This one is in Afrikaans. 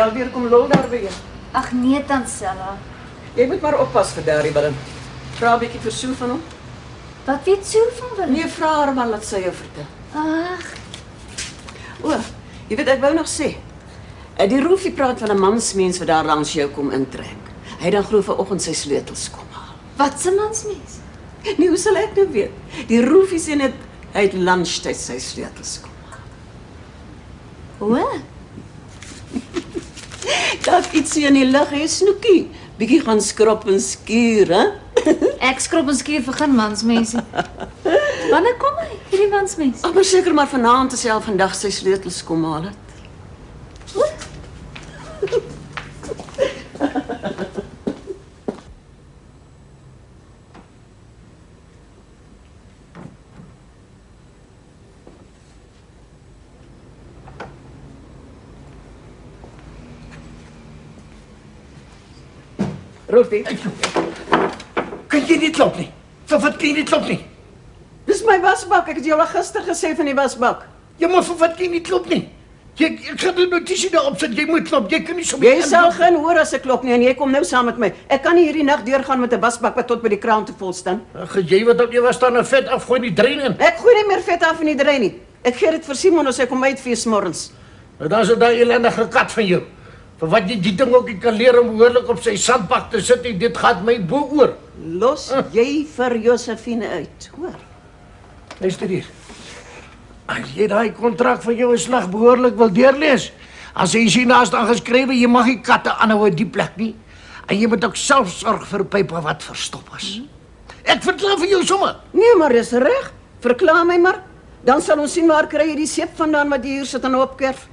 alweer kom lol daar by jou. Ag nee, Tansella. Jy moet maar oppas vir daardie Willem. Vra 'n bietjie vir Sue van hom. Wat weet Sue van Willem? Nee, vra haar maar laat sy jou vertel. Ag, O, jy weet ek wou nog sê. Die Roefie praat van 'n mansmens wat daar langs jou kom intrek. Hy dan glo vanoggend sy sleutels kom haal. wat 'n mansmens? Nee, hoe sal ek nou weet? Die Roefie sê net hy het lunchtyd sy sleutels kom haal. O, Dat ietsie in die lug, hè, Snoekie. Bietjie gaan skrop en skuur, hè? ek skrob en skuur vir geen mansmense. Wanneer kom hy, hierdie mansmens? Maar seker maar vanaand as hy al vandag sy sleutels kom haal het. Roefie, Kan jy nie klop nie? Vir wat kan jy nie klop nie? dis my wasbak. Ek het jou al gister gesê van die wasbak. Jy moet vir wat kan jy nie klop nie? Ek gaan 'n notisie daarop sit, jy moet klop. Jy kan nie so Jy sal geen hoor as ek klop nie en jy kom nou saam met my. Ek kan nie hierdie nag deurgaan met 'n wasbak wat tot by die kraan te vol staan. Ag, jy wat op jy was staan 'n vet afgooi die drein in. Ek gooi nie meer vet af in die drein nie. Ek gee dit vir Simon as hy kom uitfees môrens. Nou dan is dit daai ellendige kat van jou. Vir wat jy die ding ook nie kan leer om behoorlik op sy sandbak te sit nie, dit gaan my bo oor. Los jy vir Josephine uit, hoor. Luister hier. As jy daai kontrak van jou slag behoorlik wil deurlees, as jy sien daar staan geskrywe jy mag nie katte aanhou in die plek nie en jy moet ook self sorg vir pype wat verstop is. Ek verklaar vir jou sommer. Nee, maar dis reg. Verklaar my maar. Dan sal ons sien waar kry jy die seep vandaan wat jy hier sit en opkerf.